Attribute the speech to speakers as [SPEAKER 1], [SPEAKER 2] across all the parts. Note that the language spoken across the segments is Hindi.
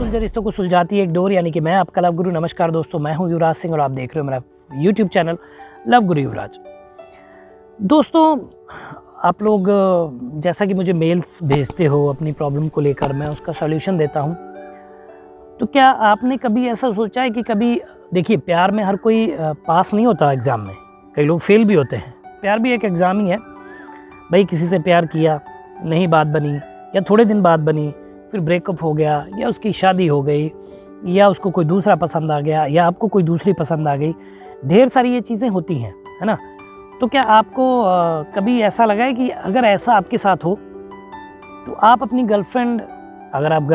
[SPEAKER 1] सुलझे रिश्तों को सुलझाती है एक डोर, यानी कि मैं आपका लव गुरु। नमस्कार दोस्तों, मैं हूं युवराज सिंह और आप देख रहे हो मेरा यूट्यूब चैनल लव गुरु युवराज। दोस्तों, आप लोग जैसा कि मुझे मेल्स भेजते हो अपनी प्रॉब्लम को लेकर, मैं उसका सॉल्यूशन देता हूं। तो क्या आपने कभी ऐसा सोचा है कि कभी, देखिए प्यार में हर कोई पास नहीं होता एग्ज़ाम में, कई लोग फेल भी होते हैं। प्यार भी एक एग्ज़ाम ही है भाई। किसी से प्यार किया, नहीं बात बनी, या थोड़े दिन बाद बनी, फिर ब्रेकअप हो गया, या उसकी शादी हो गई, या उसको कोई दूसरा पसंद आ गया, या आपको कोई दूसरी पसंद आ गई। ढेर सारी ये चीज़ें होती हैं, है ना। तो क्या आपको कभी ऐसा लगा है कि अगर ऐसा आपके साथ हो तो आप अपनी गर्लफ्रेंड, अगर आप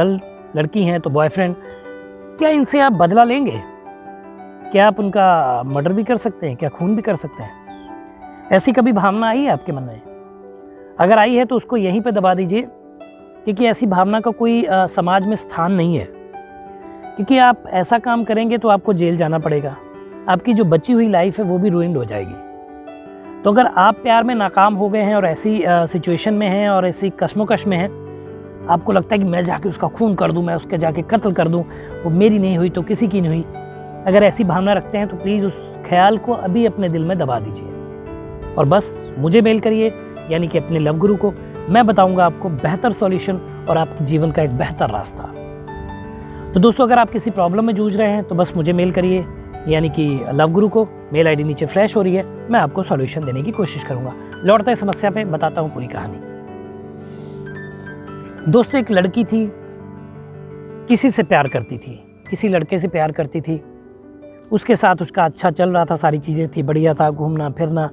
[SPEAKER 1] लड़की हैं तो बॉयफ्रेंड, क्या इनसे आप बदला लेंगे? क्या आप उनका मर्डर भी कर सकते हैं? क्या खून भी कर सकते हैं? ऐसी कभी भावना आई है आपके मन में? अगर आई है तो उसको यहीं पे दबा दीजिए, क्योंकि ऐसी भावना का कोई समाज में स्थान नहीं है। क्योंकि आप ऐसा काम करेंगे तो आपको जेल जाना पड़ेगा, आपकी जो बची हुई लाइफ है वो भी रूइंड हो जाएगी। तो अगर आप प्यार में नाकाम हो गए हैं और ऐसी सिचुएशन में हैं और ऐसी कश्मोकश में हैं, आपको लगता है कि मैं जाके उसका खून कर दूं, मैं उसके जाके कत्ल कर दूं, वो मेरी नहीं हुई तो किसी की नहीं हुई। अगर ऐसी भावना रखते हैं तो प्लीज़ उस ख्याल को अभी अपने दिल में दबा दीजिए और बस मुझे मेल करिए, यानी कि अपने लव गुरु को। मैं बताऊंगा आपको बेहतर सॉल्यूशन और आपके जीवन का एक बेहतर रास्ता। तो दोस्तों, अगर आप किसी प्रॉब्लम में जूझ रहे हैं तो बस मुझे मेल करिए, यानी कि लव गुरु को। मेल आईडी नीचे फ्लैश हो रही है, मैं आपको सॉल्यूशन देने की कोशिश करूंगा। लौटते हैं समस्या पे, बताता हूं पूरी कहानी। दोस्तों, एक लड़की थी, किसी से प्यार करती थी, किसी लड़के से प्यार करती थी। उसके साथ उसका अच्छा चल रहा था, सारी चीज़ें थी, बढ़िया था, घूमना फिरना।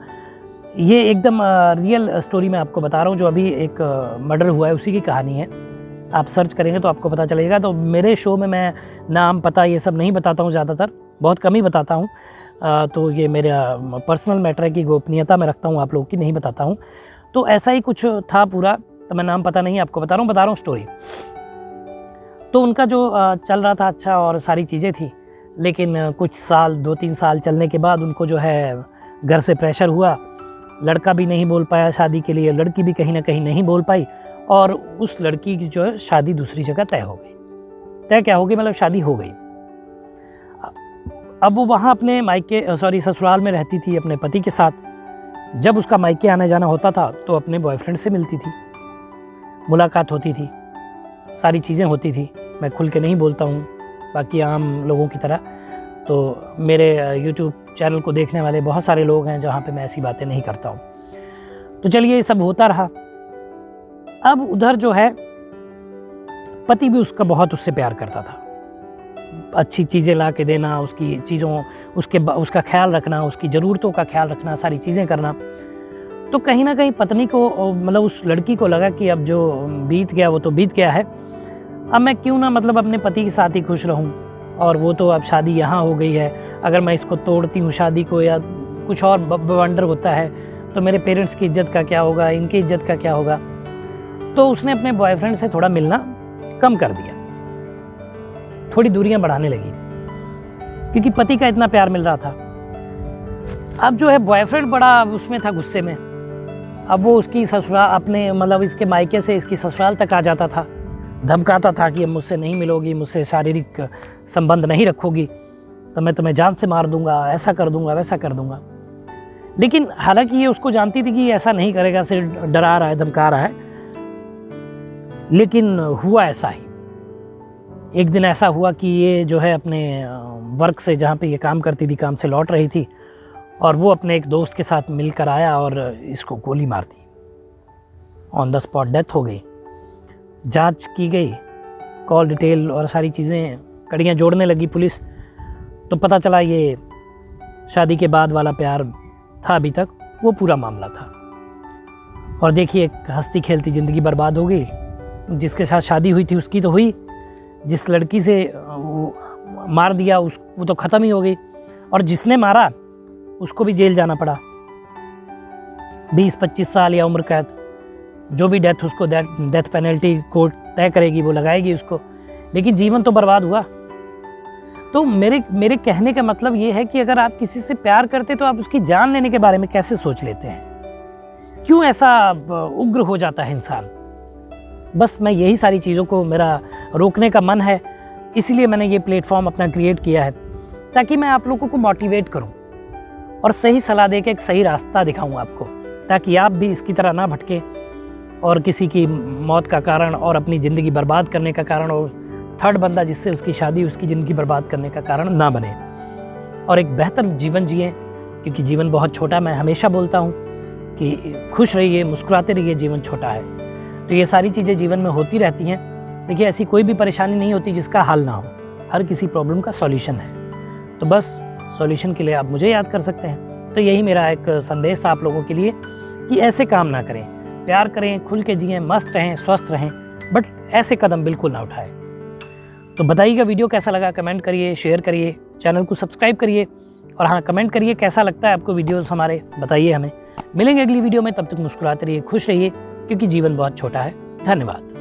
[SPEAKER 1] ये एकदम रियल स्टोरी मैं आपको बता रहा हूँ, जो अभी एक मर्डर हुआ है उसी की कहानी है। आप सर्च करेंगे तो आपको पता चलेगा। तो मेरे शो में मैं नाम पता ये सब नहीं बताता हूँ, ज़्यादातर बहुत कम ही बताता हूँ। तो ये मेरा पर्सनल मैटर है कि गोपनीयता में रखता हूँ, आप लोगों की नहीं बताता हूँ। तो ऐसा ही कुछ था पूरा, तो मैं नाम पता नहीं आपको बता रहा हूँ स्टोरी। तो उनका जो चल रहा था अच्छा और सारी चीज़ें थी, लेकिन कुछ साल, 2-3 साल चलने के बाद उनको जो है घर से प्रेशर हुआ। लड़का भी नहीं बोल पाया शादी के लिए, लड़की भी कहीं ना कहीं नहीं बोल पाई, और उस लड़की की जो है शादी दूसरी जगह तय हो गई। तय क्या हो गई, मतलब शादी हो गई। अब वो वहाँ अपने ससुराल में रहती थी अपने पति के साथ। जब उसका मायके आने जाना होता था तो अपने बॉयफ्रेंड से मिलती थी, मुलाकात होती थी, सारी चीज़ें होती थी। मैं खुल के नहीं बोलता हूँ बाकी आम लोगों की तरह। तो मेरे YouTube चैनल को देखने वाले बहुत सारे लोग हैं जहाँ पे मैं ऐसी बातें नहीं करता हूँ। तो चलिए, ये सब होता रहा। अब उधर जो है पति भी उससे प्यार करता था। अच्छी चीज़ें ला के देना, उसकी चीज़ों, उसका ख्याल रखना, उसकी ज़रूरतों का ख्याल रखना, सारी चीज़ें करना। तो कहीं ना कहीं पत्नी को, मतलब उस लड़की को लगा कि अब जो बीत गया वो तो बीत गया है, अब मैं क्यों ना मतलब अपने पति के साथ ही खुश रहूं। और वो तो अब शादी यहाँ हो गई है, अगर मैं इसको तोड़ती हूँ शादी को, या कुछ और बवंडर होता है, तो मेरे पेरेंट्स की इज्जत का क्या होगा, इनकी इज्जत का क्या होगा। तो उसने अपने बॉयफ्रेंड से थोड़ा मिलना कम कर दिया, थोड़ी दूरियां बढ़ाने लगी, क्योंकि पति का इतना प्यार मिल रहा था। अब जो है बॉयफ्रेंड बड़ा उसमें था, गुस्से में। अब वो उसकी ससुराल, अपने मतलब इसके मायके से इसकी ससुराल तक आ जाता था, धमकाता था कि अब मुझसे नहीं मिलोगी, मुझसे शारीरिक संबंध नहीं रखोगी तो मैं तुम्हें जान से मार दूंगा, ऐसा कर दूंगा, वैसा कर दूंगा। लेकिन हालांकि ये उसको जानती थी कि ऐसा नहीं करेगा, सिर्फ डरा रहा है, धमका रहा है। लेकिन हुआ ऐसा ही। एक दिन ऐसा हुआ कि ये जो है अपने वर्क से, जहाँ पे ये काम करती थी, काम से लौट रही थी, और वो अपने एक दोस्त के साथ मिलकर आया और इसको गोली मार दी। ऑन द स्पॉट डेथ हो गई। जांच की गई, कॉल डिटेल और सारी चीज़ें, कड़ियाँ जोड़ने लगी पुलिस। तो पता चला ये शादी के बाद वाला प्यार था, अभी तक वो पूरा मामला था। और देखिए, एक हंसती खेलती ज़िंदगी बर्बाद हो गई। जिसके साथ शादी हुई थी उसकी तो हुई, जिस लड़की से मार दिया वो तो ख़त्म ही हो गई, और जिसने मारा उसको भी जेल जाना पड़ा। 20-25 साल या उम्र कैद, जो भी डेथ, उसको डेथ पेनल्टी कोर्ट तय करेगी, वो लगाएगी उसको। लेकिन जीवन तो बर्बाद हुआ। तो मेरे कहने का मतलब ये है कि अगर आप किसी से प्यार करते तो आप उसकी जान लेने के बारे में कैसे सोच लेते हैं? क्यों ऐसा उग्र हो जाता है इंसान? बस मैं यही सारी चीज़ों को, मेरा रोकने का मन है इसीलिए मैंने ये प्लेटफॉर्म अपना क्रिएट किया है, ताकि मैं आप लोगों को मोटिवेट करूं और सही सलाह दे के एक सही रास्ता दिखाऊं आपको, ताकि आप भी इसकी तरह ना भटके और किसी की मौत का कारण और अपनी ज़िंदगी बर्बाद करने का कारण और थर्ड बंदा जिससे उसकी शादी उसकी ज़िंदगी बर्बाद करने का कारण ना बने, और एक बेहतर जीवन जिए, क्योंकि जीवन बहुत छोटा। मैं हमेशा बोलता हूँ कि खुश रहिए, मुस्कुराते रहिए, जीवन छोटा है। तो ये सारी चीज़ें जीवन में होती रहती हैं। देखिए, ऐसी कोई भी परेशानी नहीं होती जिसका हल ना हो, हर किसी प्रॉब्लम का सॉल्यूशन है। तो बस सॉल्यूशन के लिए आप मुझे याद कर सकते हैं। तो यही मेरा एक संदेश था आप लोगों के लिए कि ऐसे काम ना करें, प्यार करें, खुल के जिएं, मस्त रहें, स्वस्थ रहें, बट ऐसे कदम बिल्कुल ना उठाएं। तो बताइएगा वीडियो कैसा लगा, कमेंट करिए, शेयर करिए, चैनल को सब्सक्राइब करिए, और हाँ, कमेंट करिए कैसा लगता है आपको वीडियोस हमारे, बताइए हमें। मिलेंगे अगली वीडियो में, तब तक मुस्कुराते रहिए, खुश रहिए, क्योंकि जीवन बहुत छोटा है। धन्यवाद।